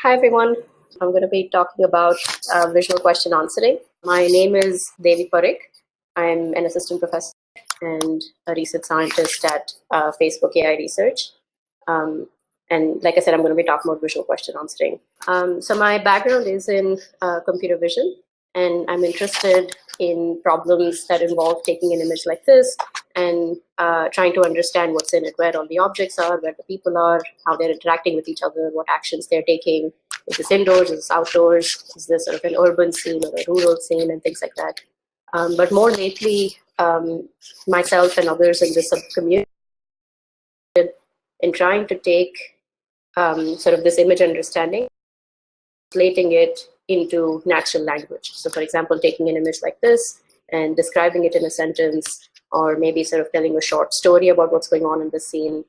Hi, everyone. I'm going to be talking about visual question answering. My name is Devi Parikh. I'm an assistant professor and a research scientist at Facebook AI Research. And like I said, I'm going to be talking about visual question answering. So my background is in computer vision, and I'm interested in problems that involve taking an image like this and trying to understand what's in it, where all the objects are, where the people are, how they're interacting with each other, what actions they're taking. Is this indoors? Is this outdoors? Is this sort of an urban scene or a rural scene, and things like that. But more lately, myself and others in this community in trying to take sort of this image understanding, translating it into natural language. So for example, taking an image like this and describing it in a sentence, or maybe sort of telling a short story about what's going on in the scene,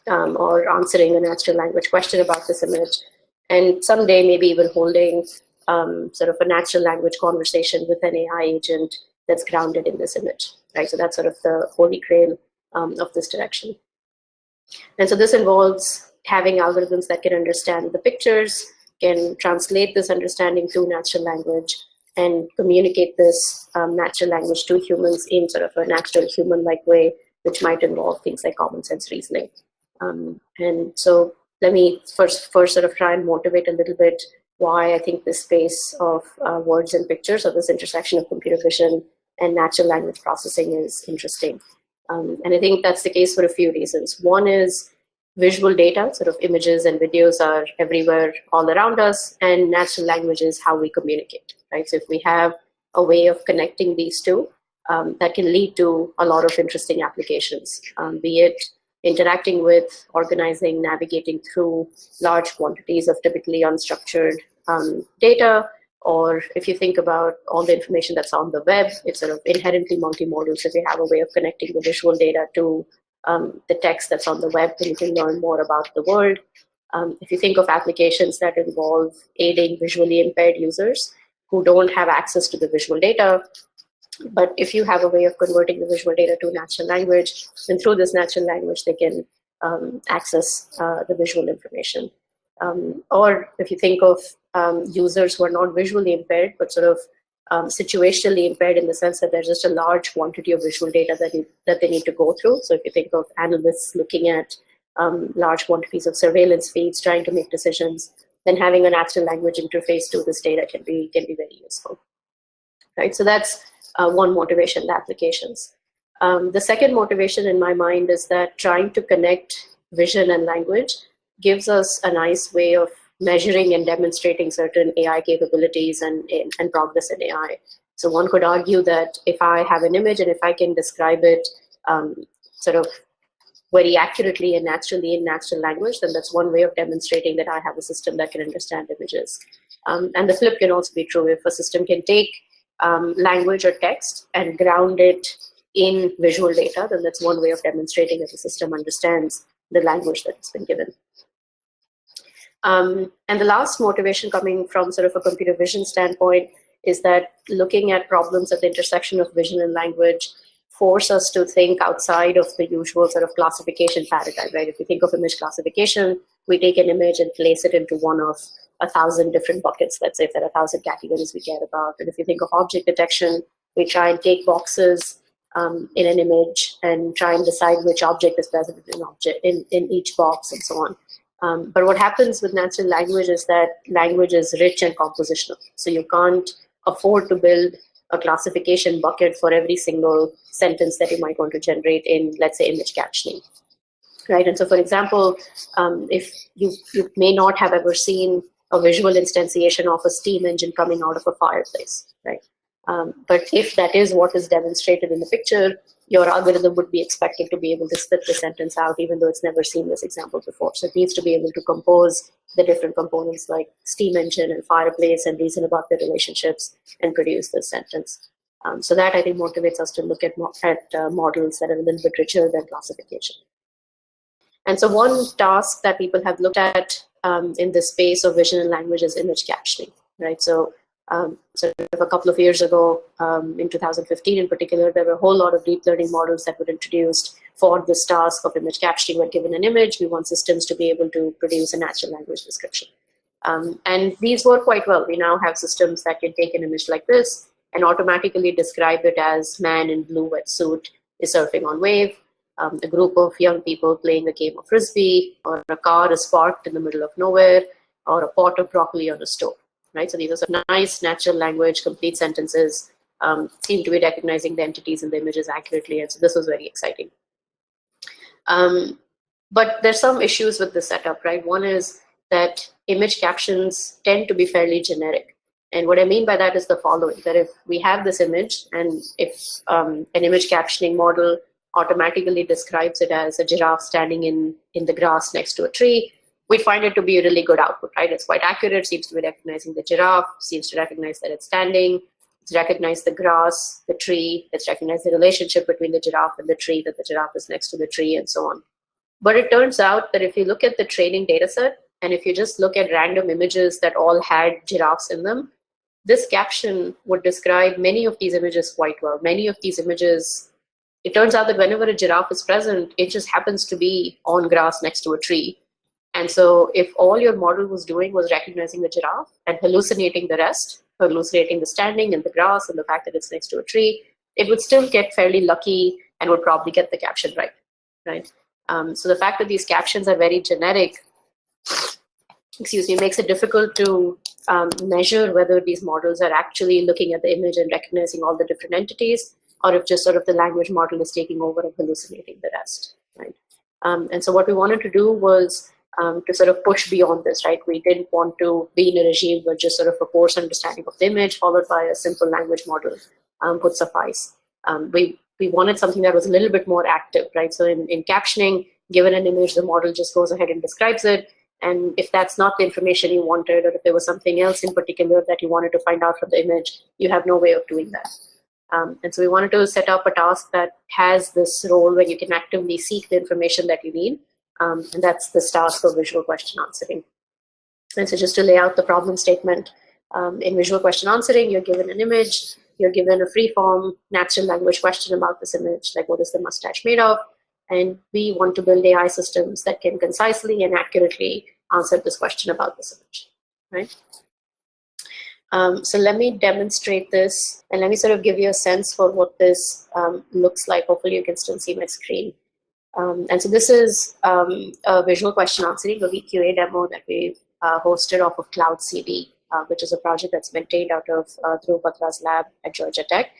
or answering a natural language question about this image. And someday maybe even holding sort of a natural language conversation with an AI agent that's grounded in this image, right? So that's sort of the holy grail of this direction. And so this involves having algorithms that can understand the pictures, can translate this understanding to natural language, and communicate this natural language to humans in sort of a natural human-like way, which might involve things like common sense reasoning. And so let me first sort of try and motivate a little bit why I think this space of words and pictures, or this intersection of computer vision and natural language processing, is interesting. And I think that's the case for a few reasons. One is visual data, sort of images and videos are everywhere all around us, and natural language is how we communicate, right? So if we have a way of connecting these two, that can lead to a lot of interesting applications, be it interacting with, organizing, navigating through large quantities of typically unstructured data, or if you think about all the information that's on the web, it's sort of inherently multimodal. So if you have a way of connecting the visual data to the text that's on the web, then you can learn more about the world. If you think of applications that involve aiding visually impaired users who don't have access to the visual data, but if you have a way of converting the visual data to natural language, then through this natural language, they can access the visual information. Or if you think of users who are not visually impaired, but sort of situationally impaired, in the sense that there's just a large quantity of visual data that they need to go through. So if you think of analysts looking at large quantities of surveillance feeds, trying to make decisions, then having a natural language interface to this data can be very useful, right? So that's one motivation, the applications. The second motivation in my mind is that trying to connect vision and language gives us a nice way of measuring and demonstrating certain AI capabilities and progress in AI. So one could argue that if I have an image and if I can describe it sort of very accurately and naturally in natural language, then that's one way of demonstrating that I have a system that can understand images. And the flip can also be true. If a system can take language or text and ground it in visual data, then that's one way of demonstrating that the system understands the language that has been given. And the last motivation, coming from sort of a computer vision standpoint, is that looking at problems at the intersection of vision and language force us to think outside of the usual sort of classification paradigm, right? If you think of image classification, we take an image and place it into one of 1,000 different buckets. Let's say if there are 1,000 categories we care about. And if you think of object detection, we try and take boxes in an image and try and decide which object is present in each box, and so on. But what happens with natural language is that language is rich and compositional. So you can't afford to build a classification bucket for every single sentence that you might want to generate in, let's say, image captioning, right? And so, for example, if you may not have ever seen a visual instantiation of a steam engine coming out of a fireplace, right? But if that is what is demonstrated in the picture, your algorithm would be expected to be able to spit the sentence out, even though it's never seen this example before. So it needs to be able to compose the different components like steam engine and fireplace and reason about the relationships and produce this sentence. So that, I think, motivates us to look at models that are a little bit richer than classification. And so one task that people have looked at in the space of vision and language is image captioning, right? So a couple of years ago, in 2015 in particular, there were a whole lot of deep learning models that were introduced for this task of image captioning. When given an image, we want systems to be able to produce a natural language description. And these work quite well. We now have systems that can take an image like this and automatically describe it as man in blue wetsuit is surfing on wave, a group of young people playing a game of frisbee, or a car is parked in the middle of nowhere, or a pot of broccoli on a stove. Right? So these are some nice natural language, complete sentences, seem to be recognizing the entities in the images accurately, and so this was very exciting. But there's some issues with the setup, right? One is that image captions tend to be fairly generic. And what I mean by that is the following, that if we have this image and if an image captioning model automatically describes it as a giraffe standing in the grass next to a tree, we find it to be a really good output, right? It's quite accurate, seems to be recognizing the giraffe, seems to recognize that it's standing, it's recognized the grass, the tree, it's recognized the relationship between the giraffe and the tree, that the giraffe is next to the tree, and so on. But it turns out that if you look at the training data set, and if you just look at random images that all had giraffes in them, this caption would describe many of these images quite well. Many of these images, it turns out that whenever a giraffe is present, it just happens to be on grass next to a tree. And so if all your model was doing was recognizing the giraffe and hallucinating the rest, hallucinating the standing and the grass and the fact that it's next to a tree, it would still get fairly lucky and would probably get the caption right, right? So the fact that these captions are very generic, excuse me, makes it difficult to measure whether these models are actually looking at the image and recognizing all the different entities, or if just sort of the language model is taking over and hallucinating the rest, right? And so what we wanted to do was to sort of push beyond this, right? We didn't want to be in a regime where just sort of a coarse understanding of the image followed by a simple language model would suffice. We wanted something that was a little bit more active, right? So in captioning, given an image, the model just goes ahead and describes it. And if that's not the information you wanted, or if there was something else in particular that you wanted to find out from the image, you have no way of doing that. And so we wanted to set up a task that has this role where you can actively seek the information that you need. And that's this task of visual question answering. And so just to lay out the problem statement, in visual question answering, you're given an image, you're given a free-form natural language question about this image, like what is the mustache made of? And we want to build AI systems that can concisely and accurately answer this question about this image, right? So let me demonstrate this, and let me sort of give you a sense for what this looks like. Hopefully you can still see my screen. And so this is a visual question answering, a VQA demo that we've hosted off of Cloud CD, which is a project that's maintained out of Dhruv Batra's lab at Georgia Tech.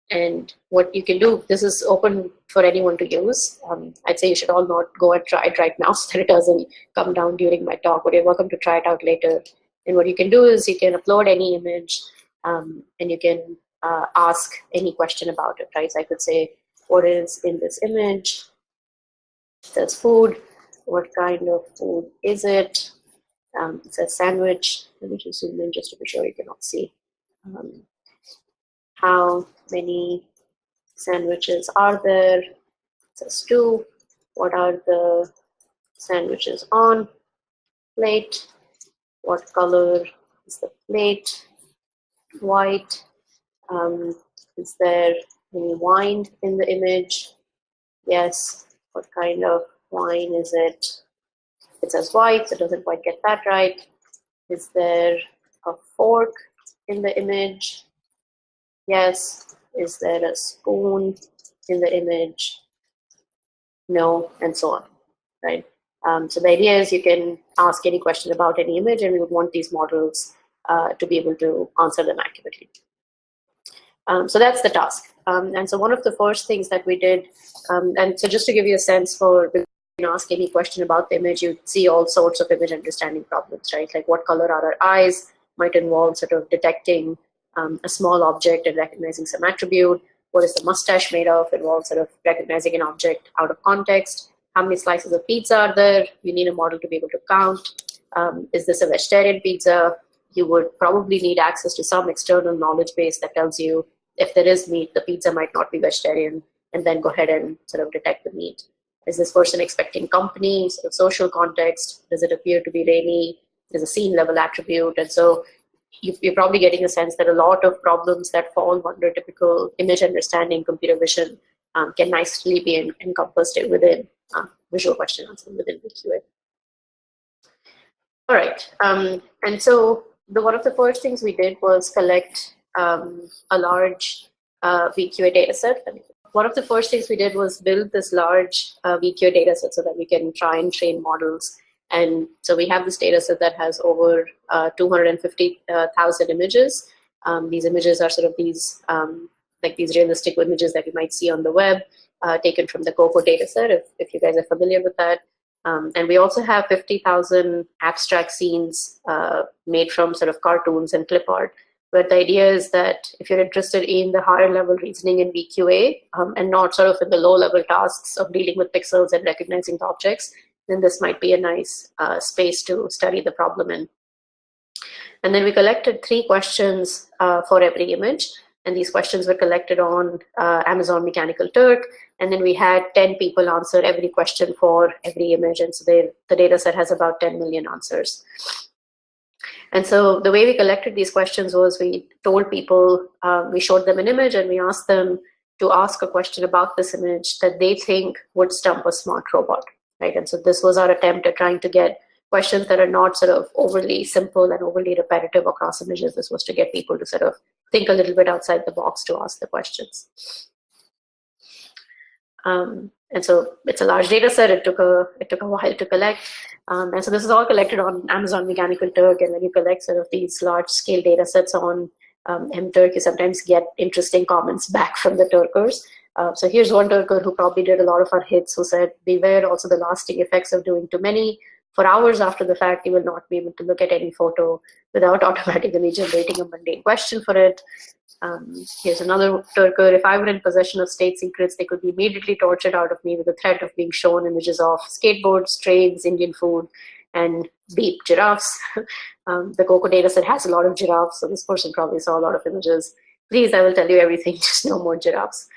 And what you can do, this is open for anyone to use. I'd say you should all not go and try it right now so that it doesn't come down during my talk, but you're welcome to try it out later. And what you can do is you can upload any image and you can ask any question about it, right? So I could say, what is in this image? It says food. What kind of food is it? It says sandwich. Let me just zoom in just to be sure you cannot see. How many sandwiches are there? It says 2. What are the sandwiches on? Plate. What color is the plate? White. Is there any wine in the image? Yes. What kind of wine is it? It says white, so it doesn't quite get that right. Is there a fork in the image? Yes. Is there a spoon in the image? No, and so on, right? So the idea is you can ask any question about any image, and we would want these models to be able to answer them accurately. So that's the task. And so one of the first things that we did, and so just to give you a sense for, you know, ask any question about the image, you see all sorts of image understanding problems, right? Like what color are our eyes might involve sort of detecting a small object and recognizing some attribute. What is the mustache made of? Involves sort of recognizing an object out of context. How many slices of pizza are there? You need a model to be able to count. Is this a vegetarian pizza? You would probably need access to some external knowledge base that tells you if there is meat, the pizza might not be vegetarian, and then go ahead and sort of detect the meat. Is this person expecting company, sort of social context? Does it appear to be rainy? Is a scene level attribute? And so you're probably getting a sense that a lot of problems that fall under typical image understanding, computer vision, can nicely be encompassed within visual question answering within VQA. All right. And so one of the first things we did was collect a large VQA data set. One of the first things we did was build this large VQA data set so that we can try and train models. And so we have this data set that has over 250,000 images. These images are sort of these like these realistic images that you might see on the web, taken from the COCO data set, if you guys are familiar with that. And we also have 50,000 abstract scenes made from sort of cartoons and clip art. But the idea is that if you're interested in the higher level reasoning in VQA and not sort of in the low level tasks of dealing with pixels and recognizing the objects, then this might be a nice space to study the problem in. And then we collected 3 questions for every image. And these questions were collected on Amazon Mechanical Turk. And then we had 10 people answer every question for every image. And so the data set has about 10 million answers. And so the way we collected these questions was we told people, we showed them an image and we asked them to ask a question about this image that they think would stump a smart robot, right? And so this was our attempt at trying to get questions that are not sort of overly simple and overly repetitive across images. This was to get people to sort of think a little bit outside the box to ask the questions. And so it's a large data set. It took a while to collect. And so this is all collected on Amazon Mechanical Turk. And when you collect sort of these large scale data sets on MTurk, you sometimes get interesting comments back from the Turkers. So here's one Turker who probably did a lot of our hits, who said, beware also the lasting effects of doing too many. For hours after the fact, you will not be able to look at any photo without automatically generating a mundane question for it. Here's another Turker. If I were in possession of state secrets, they could be immediately tortured out of me with the threat of being shown images of skateboards, trains, Indian food, and beep giraffes. The COCO dataset has a lot of giraffes, so this person probably saw a lot of images. Please, I will tell you everything, just no more giraffes.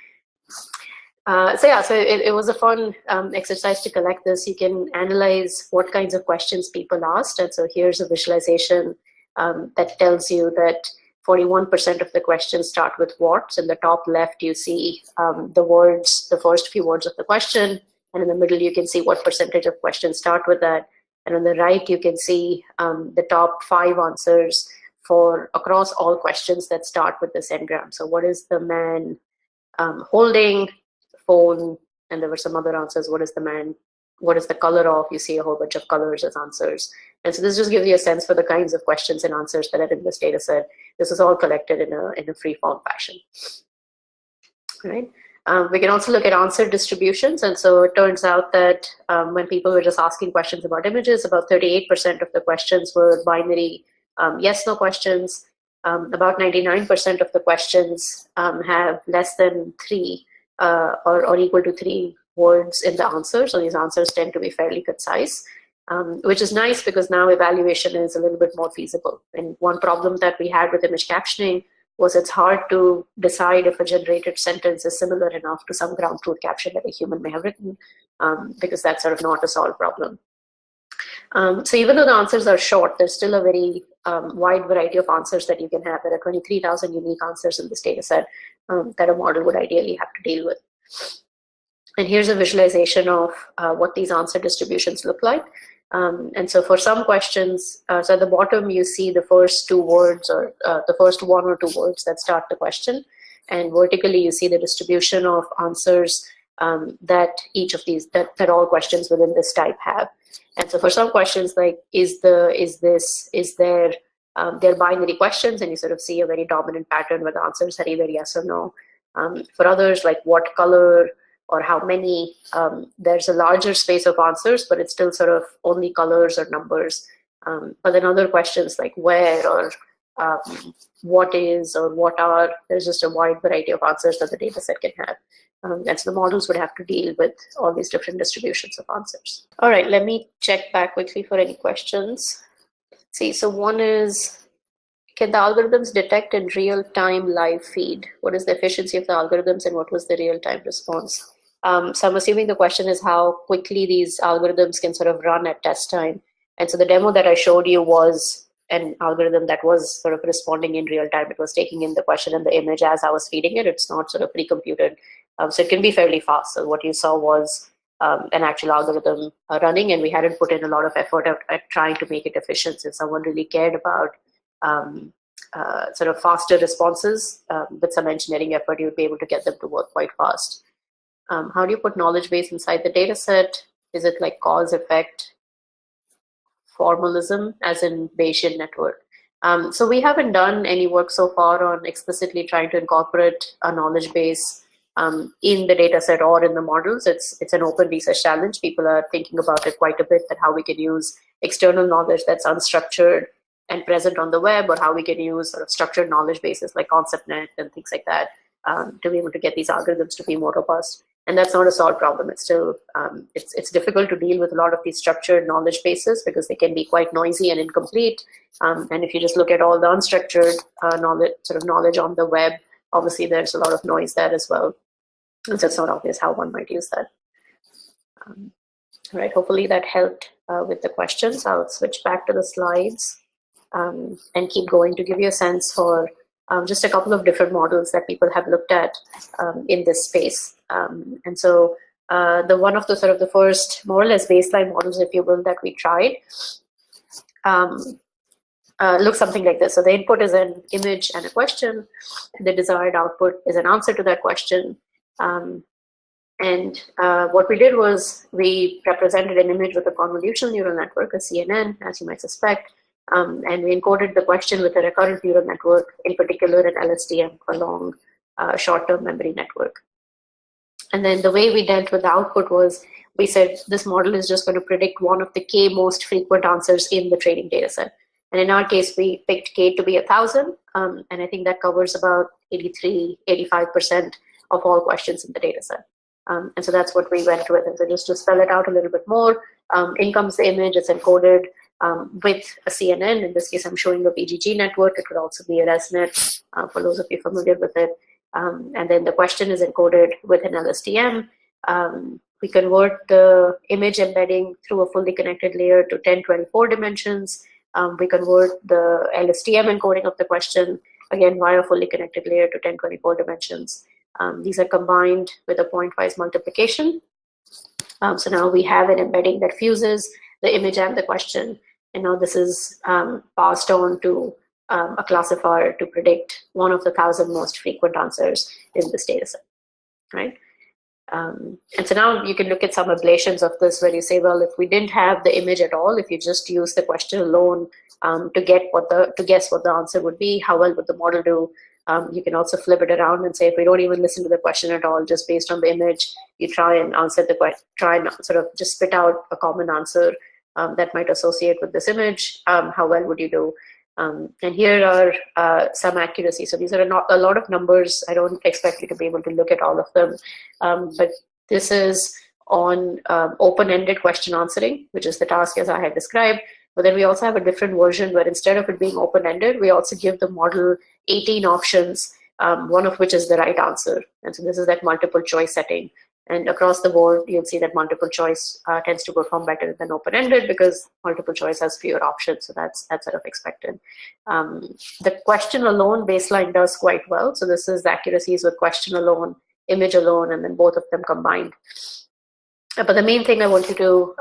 So it was a fun exercise to collect this. You can analyze what kinds of questions people asked. And so here's a visualization that tells you that 41% of the questions start with what. In the top left, you see the words, the first few words of the question. And in the middle, you can see what percentage of questions start with that. And on the right, you can see the top 5 answers for across all questions that start with this engram. So what is the man holding? Phone, and there were some other answers. What is the man? What is the color of? You see a whole bunch of colors as answers. And so this just gives you a sense for the kinds of questions and answers that are in this data set. This is all collected in a free-form fashion. Right? We can also look at answer distributions. And so it turns out that when people were just asking questions about images, about 38% of the questions were binary yes/no questions. About 99% of the questions have less than 3 or equal to 3 words in the answer. So these answers tend to be fairly concise, which is nice because now evaluation is a little bit more feasible. And one problem that we had with image captioning was it's hard to decide if a generated sentence is similar enough to some ground truth caption that a human may have written, because that's sort of not a solved problem. So even though the answers are short, there's still a very wide variety of answers that you can have. There are 23,000 unique answers in this data set that a model would ideally have to deal with. And here's a visualization of what these answer distributions look like. And so for some questions, so at the bottom, you see the first 2 words or the first 1 or 2 words that start the question. And vertically, you see the distribution of answers that each of these, that all questions within this type have. And so for some questions like, they're binary questions, and you sort of see a very dominant pattern where the answers are either yes or no. For others, like what color or how many, there's a larger space of answers, but it's still sort of only colors or numbers. But then other questions like where or what is or what are, there's just a wide variety of answers that the data set can have. And so the models would have to deal with all these different distributions of answers. All right, let me check back quickly for any questions. Let's see, so one is, can the algorithms detect in real-time live feed? What is the efficiency of the algorithms and what was the real-time response? So I'm assuming the question is how quickly these algorithms can sort of run at test time. And so the demo that I showed you was an algorithm that was sort of responding in real time. It was taking in the question and the image as I was feeding it. It's not sort of pre-computed. So it can be fairly fast. So what you saw was an actual algorithm running, and we hadn't put in a lot of effort at trying to make it efficient. If someone really cared about sort of faster responses with some engineering effort, you would be able to get them to work quite fast. How do you put knowledge base inside the data set? Is it like cause effect formalism, as in Bayesian network? So we haven't done any work so far on explicitly trying to incorporate a knowledge base in the data set or in the models. It's an open research challenge. People are thinking about it quite a bit, that how we can use external knowledge that's unstructured and present on the web, or how we can use sort of structured knowledge bases like ConceptNet and things like that to be able to get these algorithms to be more robust. And that's not a solved problem. It's still, it's difficult to deal with a lot of these structured knowledge bases because they can be quite noisy and incomplete. And if you just look at all the unstructured knowledge on the web, obviously there's a lot of noise there as well. And so it's not obvious how one might use that. All right, hopefully that helped with the questions. I'll switch back to the slides and keep going to give you a sense for just a couple of different models that people have looked at in this space. And so one of the sort of the first more or less baseline models, if you will, that we tried looks something like this. So the input is an image and a question. The desired output is an answer to that question. And what we did was we represented an image with a convolutional neural network, a CNN, as you might suspect. And we encoded the question with a recurrent neural network, in particular an LSTM, a long short-term memory network. And then the way we dealt with the output was we said this model is just going to predict one of the k most frequent answers in the training data set. And in our case, we picked k to be 1,000. And I think that covers about 85% of all questions in the data set. And so that's what we went with. And so just to spell it out a little bit more, in comes the image, it's encoded with a CNN. In this case, I'm showing a BGG network. It could also be a ResNet for those of you familiar with it. And then the question is encoded with an LSTM. We convert the image embedding through a fully connected layer to 1024 dimensions. We convert the LSTM encoding of the question, again, via fully connected layer to 1024 dimensions. These are combined with a pointwise multiplication. So now we have an embedding that fuses the image and the question. And now this is passed on to a classifier to predict one of the 1,000 most frequent answers in this data set, right? And so now you can look at some ablations of this where you say, well, if we didn't have the image at all, if you just use the question alone to guess what the answer would be, how well would the model do? You can also flip it around and say, if we don't even listen to the question at all, just based on the image, you try and answer the question, try and sort of just spit out a common answer that might associate with this image. How well would you do? And here are some accuracy. So these are not a lot of numbers. I don't expect you to be able to look at all of them. But this is on open-ended question answering, which is the task as I had described. But then we also have a different version where instead of it being open-ended, we also give the model 18 options, one of which is the right answer. And so this is that multiple choice setting. And across the board, you'll see that multiple choice tends to perform better than open-ended because multiple choice has fewer options. So that's sort of expected. The question alone baseline does quite well. So this is the accuracies with question alone, image alone, and then both of them combined. But the main thing I want you to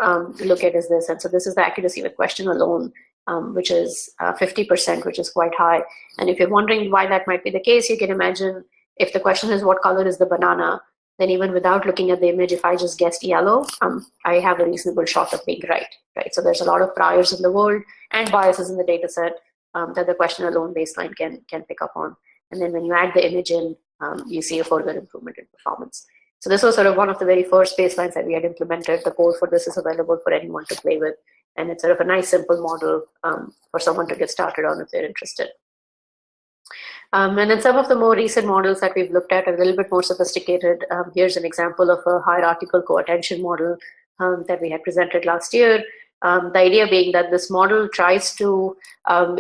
look at is this. And so this is the accuracy with question alone, which is 50%, which is quite high. And if you're wondering why that might be the case, you can imagine if the question is what color is the banana, then even without looking at the image, if I just guessed yellow, I have a reasonable shot of being right? So there's a lot of priors in the world and biases in the data set that the question alone baseline can pick up on. And then when you add the image in, you see a further improvement in performance. So this was sort of one of the very first baselines that we had implemented. The code for this is available for anyone to play with. And it's sort of a nice, simple model for someone to get started on if they're interested. And then some of the more recent models that we've looked at are a little bit more sophisticated. Here's an example of a hierarchical co-attention model that we had presented last year. The idea being that this model tries to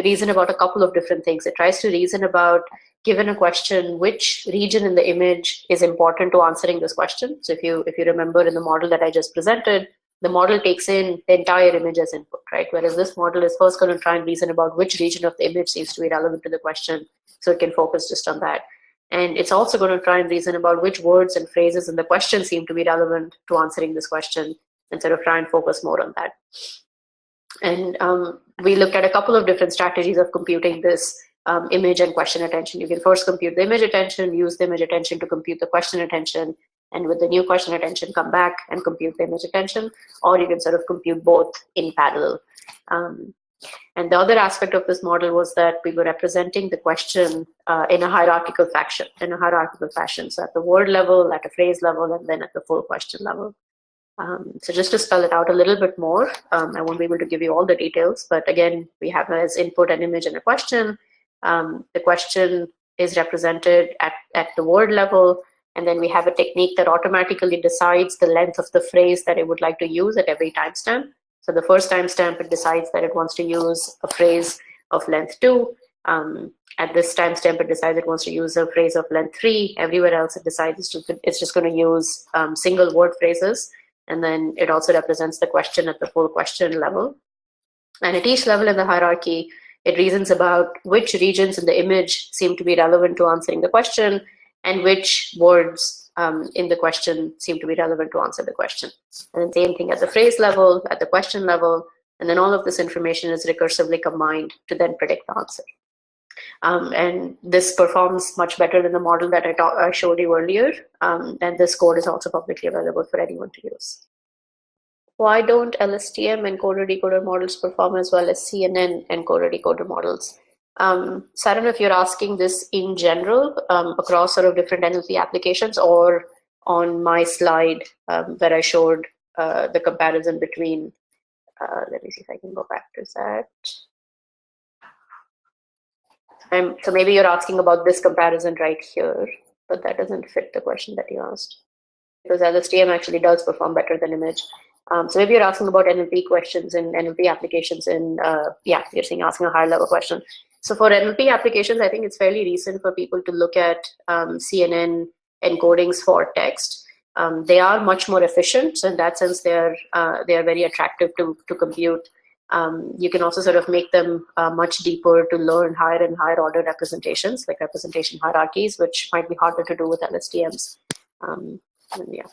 reason about a couple of different things. It tries to reason about, given a question, which region in the image is important to answering this question. So if you remember in the model that I just presented, the model takes in the entire image as input, right? Whereas this model is first going to try and reason about which region of the image seems to be relevant to the question, so it can focus just on that. And it's also going to try and reason about which words and phrases in the question seem to be relevant to answering this question, and sort of try and focus more on that. And we looked at a couple of different strategies of computing this image and question attention. You can first compute the image attention, use the image attention to compute the question attention, and with the new question attention, come back and compute the image attention, or you can sort of compute both in parallel. And the other aspect of this model was that we were representing the question in a hierarchical fashion, so at the word level, at a phrase level, and then at the full question level. So just to spell it out a little bit more, I won't be able to give you all the details, but again, we have as input an image and a question. The question is represented at the word level, and then we have a technique that automatically decides the length of the phrase that it would like to use at every timestamp. So the first timestamp, it decides that it wants to use a phrase of length 2. At this timestamp, it decides it wants to use a phrase of length 3. Everywhere else, it decides it's just going to use single word phrases. And then it also represents the question at the full question level. And at each level in the hierarchy, it reasons about which regions in the image seem to be relevant to answering the question, and which words in the question seem to be relevant to answer the question. And then same thing at the phrase level, at the question level, and then all of this information is recursively combined to then predict the answer. And this performs much better than the model that I showed you earlier. And this code is also publicly available for anyone to use. Why don't LSTM encoder-decoder models perform as well as CNN encoder-decoder models? So I don't know if you're asking this in general across sort of different NLP applications, or on my slide where I showed the comparison between, let me see if I can go back to that. So maybe you're asking about this comparison right here, but that doesn't fit the question that you asked, because LSTM actually does perform better than image. So maybe you're asking about NLP questions and NLP applications in, yeah, you're asking a higher level question. So for NLP applications, I think it's fairly recent for people to look at CNN encodings for text. They are much more efficient, so in that sense, they are very attractive to compute. You can also sort of make them much deeper to learn higher and higher order representations, like representation hierarchies, which might be harder to do with LSTMs. Yeah.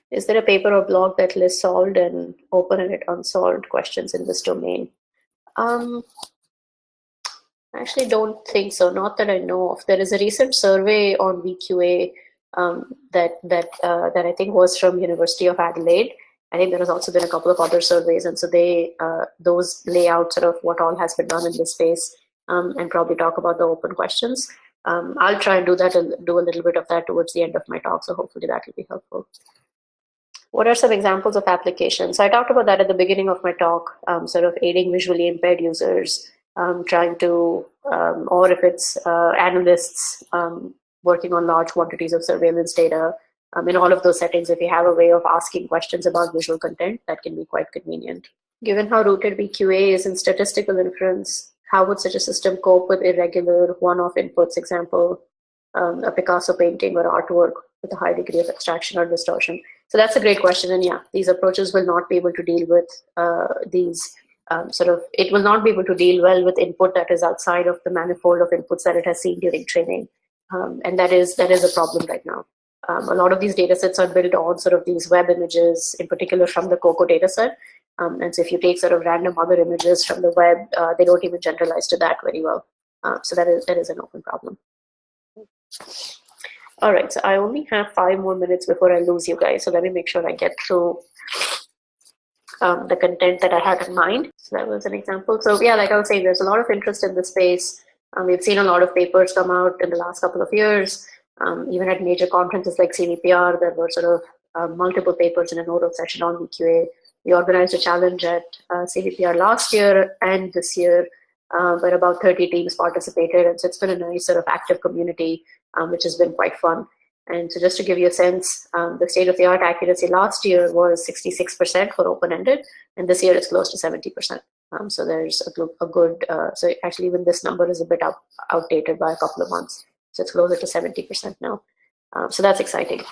Is there a paper or blog that lists solved and open and unsolved questions in this domain? I actually don't think so, not that I know of. There is a recent survey on VQA that I think was from University of Adelaide. I think there has also been a couple of other surveys, and so those lay out sort of what all has been done in this space, and probably talk about the open questions. I'll try and do a little bit of that towards the end of my talk, so hopefully that will be helpful. What are some examples of applications? So I talked about that at the beginning of my talk, sort of aiding visually impaired users, trying to, or if it's analysts working on large quantities of surveillance data. In all of those settings, if you have a way of asking questions about visual content, that can be quite convenient. Given how rooted VQA is in statistical inference, how would such a system cope with irregular one-off inputs, example, a Picasso painting or artwork with a high degree of abstraction or distortion? So that's a great question. And yeah, these approaches will not be able to deal with it will not be able to deal well with input that is outside of the manifold of inputs that it has seen during training. And that is a problem right now. A lot of these data sets are built on sort of these web images, in particular from the COCO dataset. And so if you take sort of random other images from the web, they don't even generalize to that very well. So that is an open problem. All right, so I only have 5 more minutes before I lose you guys. So let me make sure I get through the content that I had in mind. So that was an example. So yeah, like I was saying, there's a lot of interest in this space. We've seen a lot of papers come out in the last couple of years. Even at major conferences like CVPR, there were sort of multiple papers in an oral session on VQA. We organized a challenge at CVPR last year and this year, where about 30 teams participated. And so it's been a nice sort of active community, which has been quite fun. And so just to give you a sense, the state-of-the-art accuracy last year was 66% for open-ended, and this year it's close to 70%. So there's a good, so actually even this number is a bit outdated by a couple of months. So it's closer to 70% now. So that's exciting.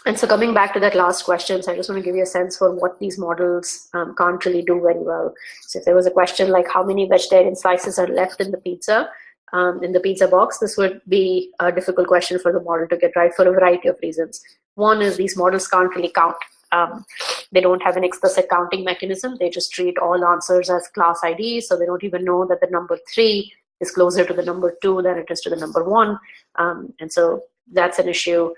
And so coming back to that last question, so I just want to give you a sense for what these models can't really do very well. So if there was a question like how many vegetarian slices are left in the pizza, in the pizza box, this would be a difficult question for the model to get right for a variety of reasons. One is these models can't really count. They don't have an explicit counting mechanism. They just treat all answers as class IDs, so they don't even know that the number 3 is closer to the number 2 than it is to the number 1. And so that's an issue.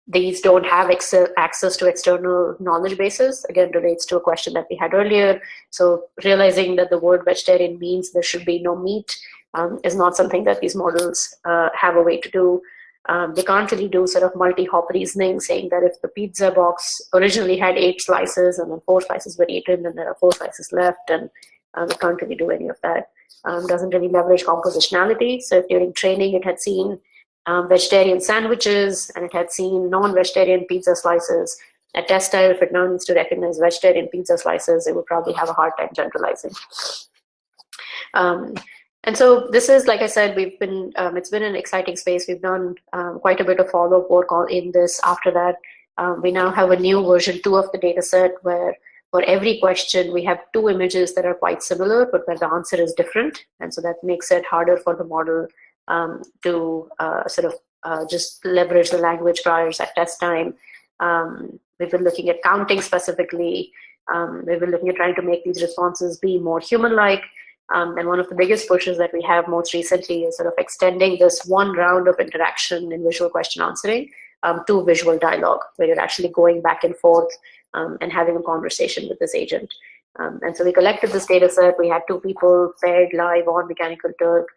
These don't have access to external knowledge bases. Again, relates to a question that we had earlier. So realizing that the word vegetarian means there should be no meat is not something that these models have a way to do. They can't really do sort of multi-hop reasoning, saying that if the pizza box originally had 8 slices and then 4 slices were eaten and there are 4 slices left, and they can't really do any of that. Doesn't really leverage compositionality. So if during training it had seen vegetarian sandwiches and it had seen non-vegetarian pizza slices, at test style, if it now needs to recognize vegetarian pizza slices, it would probably have a hard time generalizing. And so this is, like I said, we've been, it's been an exciting space. We've done quite a bit of follow-up work in this. After that, we now have a new version 2 of the data set where for every question, we have 2 images that are quite similar, but where the answer is different. And so that makes it harder for the model to sort of just leverage the language priors at test time. We've been looking at counting specifically. We've been looking at trying to make these responses be more human-like. And one of the biggest pushes that we have most recently is sort of extending this one round of interaction in visual question answering to visual dialogue, where you're actually going back and forth and having a conversation with this agent. And so we collected this data set. We had 2 people paired live on Mechanical Turk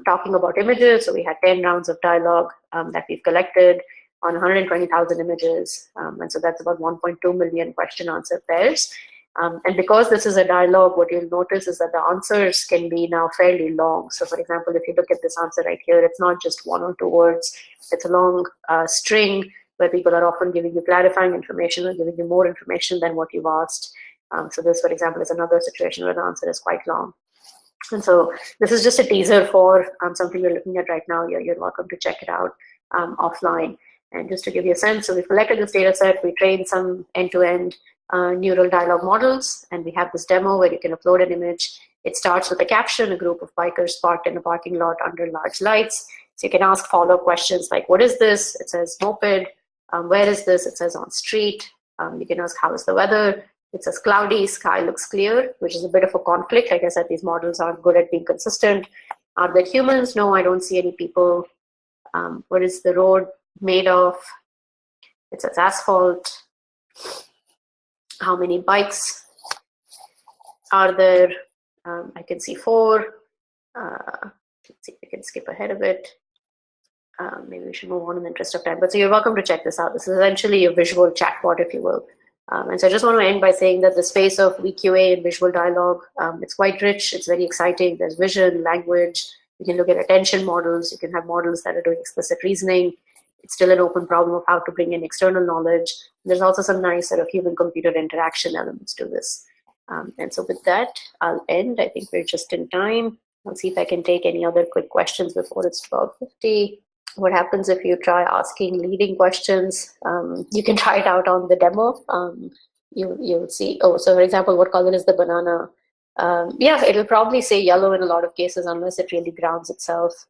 talking about images. So we had 10 rounds of dialogue that we've collected on 120,000 images. And so that's about 1.2 million question answer pairs. And because this is a dialogue, what you'll notice is that the answers can be now fairly long. So for example, if you look at this answer right here, it's not just 1 or 2 words. It's a long string where people are often giving you clarifying information or giving you more information than what you've asked. So this, for example, is another situation where the answer is quite long. And so this is just a teaser for something you're looking at right now. You're welcome to check it out offline. And just to give you a sense, so we've collected this data set, we trained some end-to-end neural dialogue models, and we have this demo where you can upload an image. It starts with a caption, a group of bikers parked in a parking lot under large lights. So you can ask follow-up questions like, what is this? It says moped. Where is this? It says on street. You can ask, how is the weather? It says cloudy, sky looks clear, which is a bit of a conflict. Like I said, these models aren't good at being consistent. Are there humans? No, I don't see any people. What is the road made of? It says asphalt. How many bikes are there? I can see 4. Let's see if we can skip ahead a bit. Maybe we should move on in the interest of time. But so you're welcome to check this out. This is essentially a visual chatbot, if you will. And so I just want to end by saying that the space of VQA and visual dialogue, it's quite rich. It's very exciting. There's vision, language. You can look at attention models. You can have models that are doing explicit reasoning. It's still an open problem of how to bring in external knowledge. There's also some nice sort of human-computer interaction elements to this. And so with that, I'll end. I think we're just in time. I'll see if I can take any other quick questions before it's 12:50. What happens if you try asking leading questions? You can try it out on the demo. You'll see, oh, so for example, what color is the banana? Yeah, it'll probably say yellow in a lot of cases unless it really grounds itself.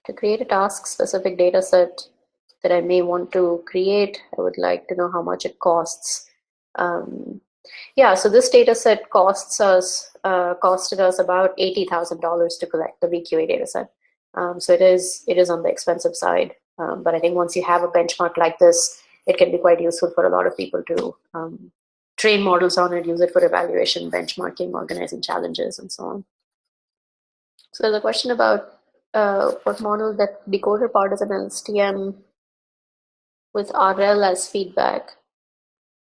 To create a task-specific data set that I may want to create, I would like to know how much it costs. Yeah, so this data set costed us about $80,000 to collect the VQA data set. So it is on the expensive side. But I think once you have a benchmark like this, it can be quite useful for a lot of people to train models on it, use it for evaluation, benchmarking, organizing challenges, and so on. So there's a question about what model that decoder part is an LSTM with RL as feedback.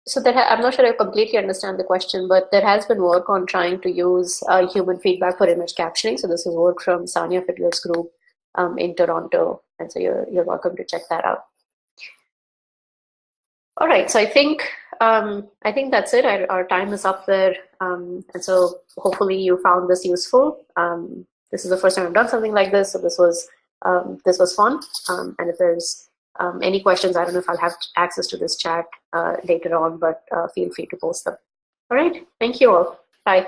So that I'm not sure I completely understand the question, but there has been work on trying to use human feedback for image captioning. So this is work from Sanya Fiddler's group in Toronto, and so you're welcome to check that out. All right, so I think that's it. Our time is up there, and so hopefully you found this useful. This is the first time I've done something like this, so this was fun. And if there's any questions, I don't know if I'll have access to this chat later on, but feel free to post them. All right, thank you all. Bye.